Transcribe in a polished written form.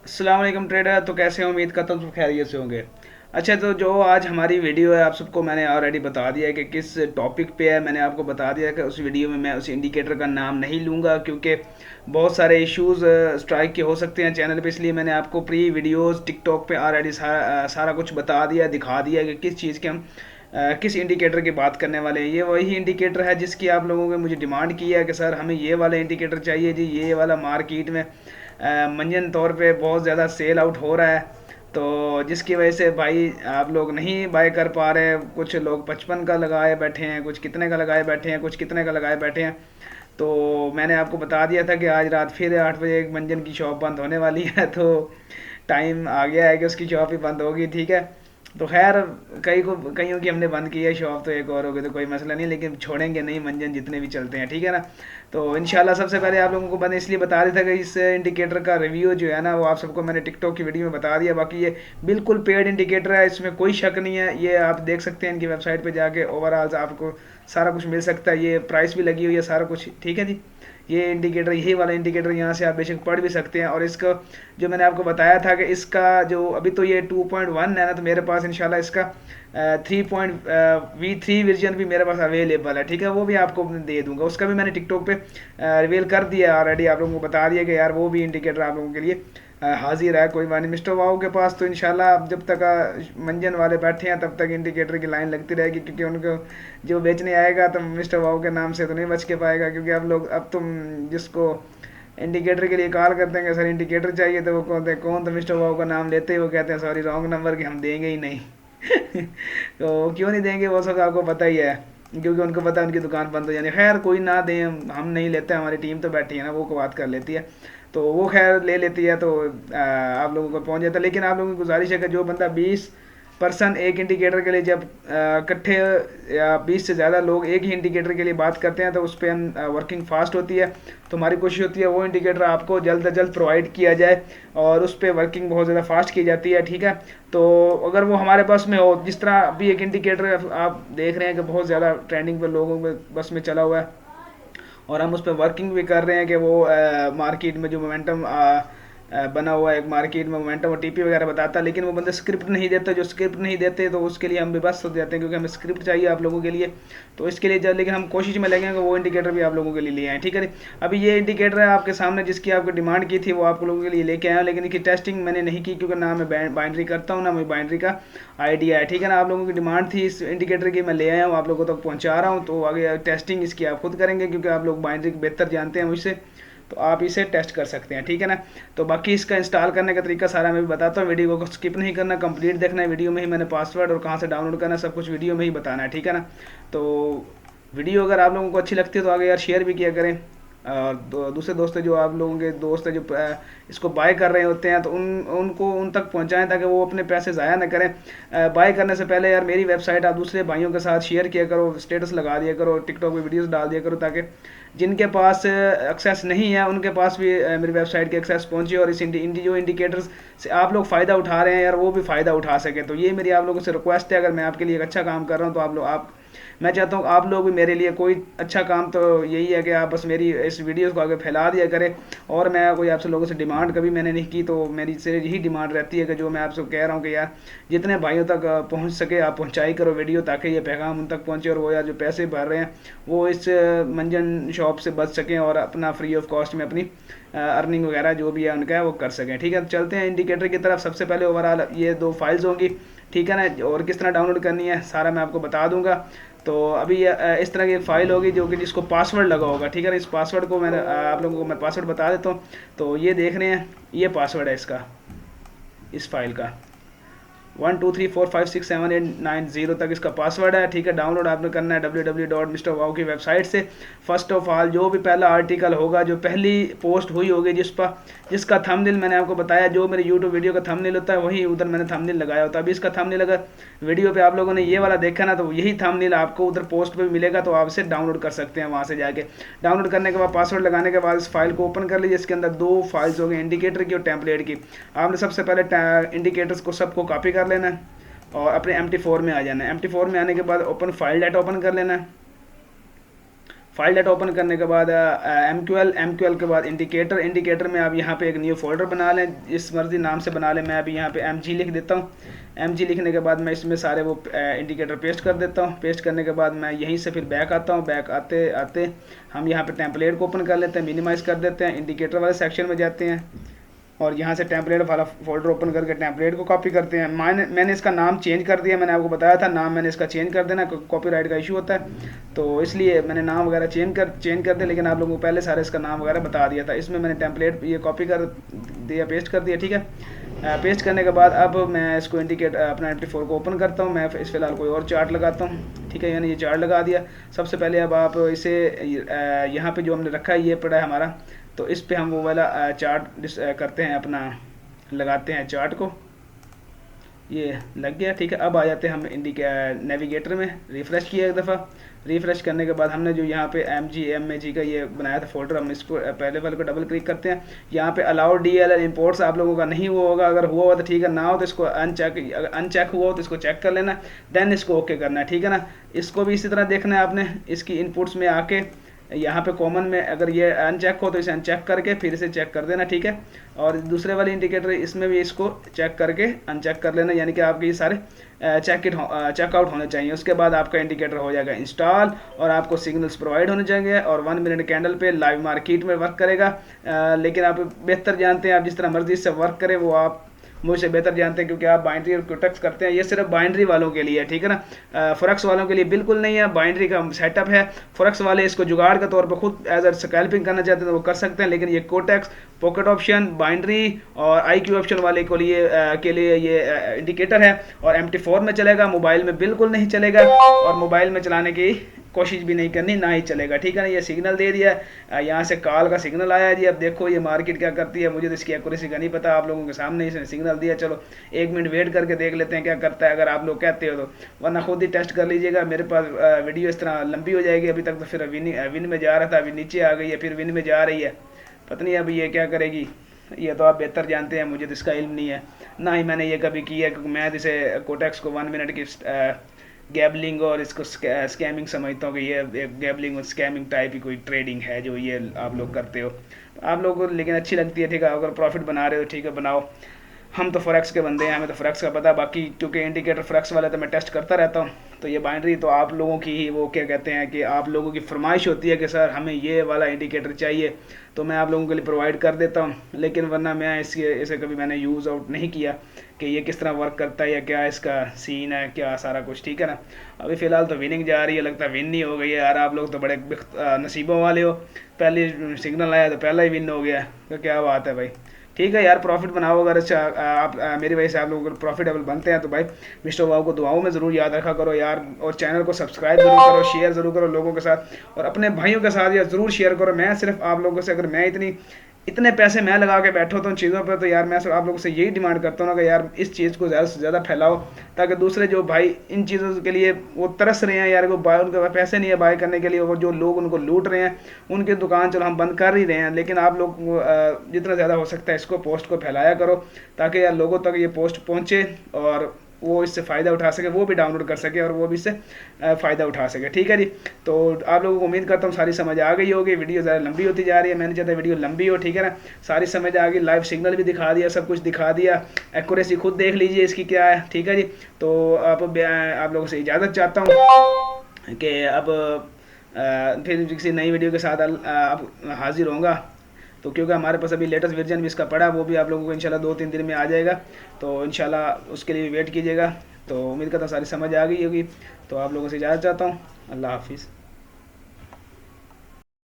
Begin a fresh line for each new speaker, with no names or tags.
अस्सलाम वालेकुम ट्रेडर। तो कैसे हो? उम्मीद करता हूँ सब खैरियत से होंगे। अच्छा, तो जो आज हमारी वीडियो है आप सबको मैंने ऑलरेडी बता दिया है कि किस टॉपिक पे है। मैंने आपको बता दिया कि उस वीडियो में मैं उस इंडिकेटर का नाम नहीं लूँगा, क्योंकि बहुत सारे इश्यूज स्ट्राइक के हो सकते हैं चैनल पे। इसलिए मैंने आपको प्री वीडियोस टिकटॉक पे ऑलरेडी सारा कुछ बता दिया, दिखा दिया कि किस चीज़ के हम किस इंडिकेटर की बात करने वाले हैं। ये वही इंडिकेटर है जिसकी आप लोगों ने मुझे डिमांड की है कि सर हमें ये वाला इंडिकेटर चाहिए जी, ये वाला मार्केट में मंजन तौर पे बहुत ज़्यादा सेल आउट हो रहा है। तो जिसकी वजह से भाई आप लोग नहीं बाय कर पा रहे। कुछ लोग 55 का लगाए बैठे हैं, कुछ कितने का लगाए बैठे हैं, कुछ कितने का लगाए बैठे हैं। तो मैंने आपको बता दिया था कि आज रात फिर 8 बजे एक मंजन की शॉप बंद होने वाली है। तो टाइम आ गया है कि उसकी शॉप ही बंद होगी, ठीक है। तो खैर, कईयों की हमने बंद की है शॉप, तो एक और होगी तो कोई मसला नहीं, लेकिन छोड़ेंगे नहीं मंजन जितने भी चलते हैं, ठीक है ना। तो इंशाल्लाह सबसे पहले आप लोगों को मैंने इसलिए बता दिया था कि इस इंडिकेटर का रिव्यू जो है ना वो आप सबको मैंने टिकटॉक की वीडियो में बता दिया। बाकी ये बिल्कुल पेड इंडिकेटर है, इसमें कोई शक नहीं है। ये आप देख सकते हैं इनकी वेबसाइट पे जाके, ओवरऑल आपको सारा कुछ मिल सकता है। ये प्राइस भी लगी हुई है, सारा कुछ ठीक है जी। ये इंडिकेटर, यही वाला इंडिकेटर यहाँ से आप बेशक पढ़ भी सकते हैं। और इसका जो मैंने आपको बताया था कि इसका जो अभी तो ये 2.1 है ना, तो मेरे पास इंशाल्लाह इसका 3.V3 वर्जन भी मेरे पास अवेलेबल है, ठीक है। वो भी आपको दे दूंगा, उसका भी मैंने टिकटॉक पे रिवील कर दिया ऑलरेडी। आप लोगों को बता दिया कि यार वो भी इंडिकेटर आप लोगों के लिए हाजिर है। कोई बात नहीं, मिस्टर वाओ के पास तो इंशाल्लाह अब जब तक मंजन वाले बैठे हैं तब तक इंडिकेटर की लाइन लगती रहेगी, क्योंकि उनको जो बेचने आएगा तो मिस्टर वाओ के नाम से तो नहीं बच के पाएगा। क्योंकि अब लोग, अब तुम जिसको इंडिकेटर के लिए कॉल करते हैं कि सर इंडिकेटर चाहिए, तो वो कौन तो मिस्टर वाओ का नाम लेते ही वो कहते हैं सॉरी रॉन्ग नंबर के, हम देंगे ही नहीं। तो क्यों नहीं देंगे, वो सब आपको पता ही है, क्योंकि उनको पता है उनकी दुकान बंद हो जानी। खैर कोई ना दें, हम नहीं लेते, हमारी टीम तो बैठी है ना, वो को बात कर लेती है। तो वो खैर ले लेती है, तो आप लोगों को पहुंच जाता है। लेकिन आप लोगों की गुजारिश है कि जो बंदा 20 पर्सन एक इंडिकेटर के लिए, जब इकट्ठे या 20 से ज़्यादा लोग एक ही इंडिकेटर के लिए बात करते हैं, तो उस पर वर्किंग फास्ट होती है। तो हमारी कोशिश होती है वो इंडिकेटर आपको जल्द से जल्द प्रोवाइड किया जाए, और उस पर वर्किंग बहुत ज़्यादा फास्ट की जाती है, ठीक है। तो अगर वो हमारे बस में हो, जिस तरह अभी एक इंडिकेटर आप देख रहे हैं कि बहुत ज़्यादा ट्रेंडिंग पर लोगों में बस में चला हुआ है, और हम उस पर वर्किंग भी कर रहे हैं कि वो मार्केट में जो मोमेंटम बना हुआ है, एक मार्केट में मोमेंटम और टीपी वगैरह बताता है, लेकिन वो बंदे स्क्रिप्ट नहीं देते। जो स्क्रिप्ट नहीं देते तो उसके लिए हम बेबस हो जाते हैं, क्योंकि हमें स्क्रिप्ट चाहिए आप लोगों के लिए। तो इसके लिए लेकिन हम कोशिश में लगेंगे कि वो इंडिकेटर भी आप लोगों के लिए ले आएँ, ठीक है। अभी ये इंडिकेटर है आपके सामने, जिसकी आपको डिमांड की थी वो आप लोगों के लिए लेके आया, लेकिन इसकी टेस्टिंग मैंने नहीं की, क्योंकि ना मैं बाइंड्री करता हूँ, ना मुझे बाइंड्री का आइडिया है, ठीक है ना। आप लोगों की डिमांड थी इस इंडिकेटर की, मैं ले आया हूँ, आप लोगों तक पहुँचा रहा हूँ। तो आगे टेस्टिंग इसकी आप खुद करेंगे, क्योंकि आप लोग बाइंड्री बेहतर जानते हैं मुझसे, तो आप इसे टेस्ट कर सकते हैं, ठीक है ना। तो बाकी इसका इंस्टॉल करने का तरीका सारा मैं भी बताता हूँ। वीडियो को स्किप नहीं करना, कंप्लीट देखना है। वीडियो में ही मैंने पासवर्ड और कहाँ से डाउनलोड करना है सब कुछ वीडियो में ही बताना है, ठीक है ना। तो वीडियो अगर आप लोगों को अच्छी लगती है तो आगे यार शेयर भी किया करें। और दूसरे दोस्त जो आप लोगों के दोस्त है जो इसको बाय कर रहे होते हैं, तो उनको उन तक पहुंचाएं, ताकि वो अपने पैसे ज़ाया ना करें। बाय करने से पहले यार मेरी वेबसाइट आप दूसरे भाइयों के साथ शेयर किया करो, स्टेटस लगा दिया करो, टिकटॉक पे वीडियोस डाल दिया करो, ताकि जिनके पास एक्सेस नहीं है उनके पास भी मेरी वेबसाइट के एक्सेस पहुंचे, और इस जो इंडिकेटर्स से आप लोग फ़ायदा उठा रहे हैं यार, वो भी फ़ायदा उठा सके। तो ये मेरी आप लोगों से रिक्वेस्ट है, अगर मैं आपके लिए एक अच्छा काम कर रहा हूँ तो आप मैं चाहता हूँ आप लोग भी मेरे लिए कोई अच्छा काम, तो यही है कि आप बस मेरी इस वीडियोस को आगे फैला दिया करें। और मैं कोई आपसे लोगों से डिमांड कभी मैंने नहीं की, तो मेरी से यही डिमांड रहती है कि जो मैं आपसे कह रहा हूँ कि यार जितने भाइयों तक पहुँच सके आप पहुँचाई करो वीडियो, ताकि ये पैगाम उन तक पहुँचे, और वो यार जो पैसे भर रहे हैं वो इस मंजन शॉप से बच सकें, और अपना फ्री ऑफ कॉस्ट में अपनी अर्निंग वगैरह जो भी है उनका वो कर सकें, ठीक है। चलते हैं इंडिकेटर की तरफ। सबसे पहले ओवरऑल ये 2 फाइल्स होंगी, ठीक है ना, और किस तरह डाउनलोड करनी है सारा मैं आपको बता दूंगा। तो अभी इस तरह की एक फ़ाइल होगी जो कि जिसको पासवर्ड लगा होगा, ठीक है ना। इस पासवर्ड को मैंने आप लोगों को मैं पासवर्ड बता देता हूँ। तो ये देख रहे हैं, ये पासवर्ड है इसका, इस फाइल का 123456789 तक इसका पासवर्ड है, ठीक है। डाउनलोड आपने करना है www.mrwow की वेबसाइट से। फर्स्ट ऑफ ऑल जो भी पहला आर्टिकल होगा, जो पहली पोस्ट हुई होगी जिसका थंबनेल मैंने आपको बताया, जो मेरे यूट्यूब वीडियो का थंबनेल होता है वही उधर मैंने थंबनेल लगाया होता है। अभी इसका थंबनेल अगर वीडियो पे आप लोगों ने ये वाला देखा ना, तो यही थंबनेल आपको उधर पोस्ट पे मिलेगा, तो आप इसे डाउनलोड कर सकते हैं वहाँ से जाके। डाउनलोड करने के बाद पासवर्ड लगाने के बाद इस फाइल को ओपन कर लीजिए। इसके अंदर 2 फाइल्स हो गई, इंडिकेटर की और टेम्पलेट की। आपने सबसे पहले इंडिकेटर्स को सबको कॉपी कर लेना है और अपने MT4 में आ जाना है। MT4 में आने के बाद ओपन फाइल डाटा ओपन कर लेना है। फाइल डाटा ओपन करने के बाद एम क्यू एल के बाद इंडिकेटर में आप यहाँ पे एक न्यू फोल्डर बना लें, जिस मर्जी नाम से बना लें। मैं अभी यहाँ पे MG लिख देता हूँ। MG लिखने के बाद मैं इसमें सारे वो इंडिकेटर पेस्ट कर देता हूँ। पेस्ट करने के बाद मैं यहीं से फिर बैक आता हूँ। बैक आते आते हम यहाँ पे टेम्पलेट को ओपन कर लेते हैं, मिनिमाइज़ कर देते हैं, इंडिकेटर वाले सेक्शन में जाते हैं और यहाँ से टेम्पलेट वाला फोल्डर ओपन करके टेम्पलेट को कॉपी करते हैं। मैंने इसका नाम चेंज कर दिया, मैंने आपको बताया था नाम मैंने इसका चेंज कर देना, कॉपीराइट का इशू होता है तो इसलिए मैंने नाम वगैरह चेंज कर दिया, लेकिन आप लोगों को पहले सारे इसका नाम वगैरह बता दिया था। इसमें मैंने टेम्पलेट ये कॉपी कर दिया, पेस्ट कर दिया, ठीक है। पेस्ट करने के बाद अब मैं इसको इंडिकेट अपना MP4 को ओपन करता हूँ। मैं इस फिलहाल कोई और चार्ट लगाता हूँ, ठीक है, यानी ये चार्ट लगा दिया। सबसे पहले अब आप इसे यहाँ पे जो हमने रखा है ये पड़ा है हमारा, तो इस पे हम वो वाला चार्ट करते हैं, अपना लगाते हैं चार्ट को। ये लग गया, ठीक है। अब आ जाते हैं हम नेविगेटर में, रिफ़्रेश किया एक दफ़ा। रिफ़्रेश करने के बाद हमने जो यहाँ पे MG का ये बनाया था फोल्डर, हम इसको पहले वाले को डबल क्लिक करते हैं। यहाँ पे अलाउ DLL इंपोर्ट्स आप लोगों का नहीं हुआ होगा, अगर हुआ हो तो ठीक है, ना हो तो इसको अनचेक हुआ हो तो इसको चेक कर लेना, देन इसको ओके करना है, ठीक है ना। इसको भी इसी तरह देखना है आपने, इसकी इनपुट्स में आके यहाँ पे कॉमन में अगर ये अनचेक हो तो इसे अनचेक करके फिर इसे चेक कर देना, ठीक है। और दूसरे वाले इंडिकेटर इसमें भी इसको चेक करके अनचेक कर लेना, यानी कि आपके ये सारे चेकआउट होने चाहिए। उसके बाद आपका इंडिकेटर हो जाएगा इंस्टॉल और आपको सिग्नल्स प्रोवाइड होने चाहिए और 1 मिनट कैंडल पे लाइव मार्केट में वर्क करेगा। लेकिन आप बेहतर जानते हैं, आप जिस तरह मर्जी से वर्क करें वो आप मुझसे बेहतर जानते हैं, क्योंकि आप बाइनरी और क्यूटेक्स करते हैं। ये सिर्फ बाइनरी वालों के लिए है, ठीक है ना, फॉरेक्स वालों के लिए बिल्कुल नहीं है। बाइनरी का सेटअप है, फॉरेक्स वाले इसको जुगाड़ के तौर पर खुद एज अ स्कैल्पिंग करना चाहते हैं तो वो कर सकते हैं, लेकिन ये कोटेक्स, पॉकेट ऑप्शन, बाइनरी और IQ ऑप्शन वाले के लिए ये इंडिकेटर है और MT4 में चलेगा, मोबाइल में बिल्कुल नहीं चलेगा और मोबाइल में चलाने की कोशिश भी नहीं करनी, ना ही चलेगा, ठीक है ना। ये सिग्नल दे दिया है, यहाँ से कॉल का सिग्नल आया है जी। अब देखो ये मार्केट क्या करती है, मुझे तो इसकी एक्यूरेसी का नहीं पता, आप लोगों के सामने इसने सिग्नल दिया। चलो 1 मिनट वेट करके देख लेते हैं क्या करता है, अगर आप लोग कहते हो तो, वरना खुद ही टेस्ट कर लीजिएगा। मेरे पास वीडियो इस तरह लंबी हो जाएगी। अभी तक तो फिर विन में जा रहा था, अभी नीचे आ गई है, फिर विन में जा रही है, पता नहीं अभी ये क्या करेगी, ये तो आप बेहतर जानते हैं, मुझे तो इसका इल्म नहीं है, ना ही मैंने ये कभी किया, क्योंकि मैं इसे कोटेक्स को 1 मिनट की गैबलिंग और इसको स्कैमिंग समझता हूँ कि ये एक गैबलिंग और स्कैमिंग टाइप की कोई ट्रेडिंग है जो ये आप लोग करते हो। आप लोगों को लेकिन अच्छी लगती है, ठीक है, अगर प्रॉफिट बना रहे हो ठीक है बनाओ। हम तो फॉरेक्स के बंदे हैं, हमें तो फॉरेक्स का पता, बाकी क्योंकि इंडिकेटर फॉरेक्स वाला तो मैं टेस्ट करता रहता हूँ। तो ये बाइनरी तो आप लोगों की ही, वो क्या कहते हैं कि आप लोगों की फरमाइश होती है कि सर हमें ये वाला इंडिकेटर चाहिए, तो मैं आप लोगों के लिए प्रोवाइड कर देता हूँ। लेकिन वरना मैं इसे कभी मैंने यूज़ आउट नहीं किया कि ये किस तरह वर्क करता है या क्या इसका सीन है, क्या सारा कुछ, ठीक है ना। अभी फ़िलहाल तो विनिंग जा रही है, लगता है विन नहीं हो गई है यार। आप लोग तो बड़े नसीबों वाले हो, पहले सिग्नल आया तो पहला ही विन हो गया, तो क्या बात है भाई। ठीक है यार, प्रॉफिट बनाओ। अगर अच्छा आप मेरी वजह से आप लोग प्रॉफिटेबल बनते हैं तो भाई मिस्टर वाव को दुआओं में ज़रूर याद रखा करो यार, और चैनल को सब्सक्राइब ज़रूर करो, शेयर ज़रूर करो लोगों के साथ और अपने भाइयों के साथ यार ज़रूर शेयर करो। मैं सिर्फ आप लोगों से, अगर मैं इतने पैसे मैं लगा के बैठा होता हूँ चीज़ों पर, तो यार मैं सिर्फ आप लोगों से यही डिमांड करता हूँ ना कि यार इस चीज़ को ज़्यादा से ज़्यादा फैलाओ, ताकि दूसरे जो भाई इन चीज़ों के लिए वो तरस रहे हैं यार, वो उनके पास पैसे नहीं है बाय करने के लिए, और जो लोग उनको लूट रहे हैं उनकी दुकान चलो हम बंद कर ही रहे हैं, लेकिन आप लोग जितना ज़्यादा हो सकता है इसको पोस्ट को फैलाया करो, ताकि यार लोगों तक ये पोस्ट पहुँचे और वो इससे फ़ायदा उठा सके, वो भी डाउनलोड कर सके और वो भी इससे फ़ायदा उठा सके। ठीक है जी, तो आप लोगों को उम्मीद करता हूँ सारी समझ आ गई होगी। वीडियो ज़्यादा लंबी होती जा रही है, मैंने चाहता वीडियो लंबी हो, ठीक है ना। सारी समझ आ गई, लाइव सिग्नल भी दिखा दिया, सब कुछ दिखा दिया, एक्यूरेसी खुद देख लीजिए इसकी क्या है। ठीक है जी, तो आप लोगों से इजाज़त चाहता हूँ कि अब फिर किसी नई वीडियो के साथ अब हाजिर होऊंगा। तो क्योंकि हमारे पास अभी लेटेस्ट वर्जन भी इसका पड़ा, वो भी आप लोगों को इंशाल्लाह 2-3 दिन में आ जाएगा, तो इंशाल्लाह उसके लिए वेट कीजिएगा। तो उम्मीद करता हूँ सारी समझ आ गई होगी, तो आप लोगों से इजाज़त चाहता हूँ। अल्लाह हाफिज़।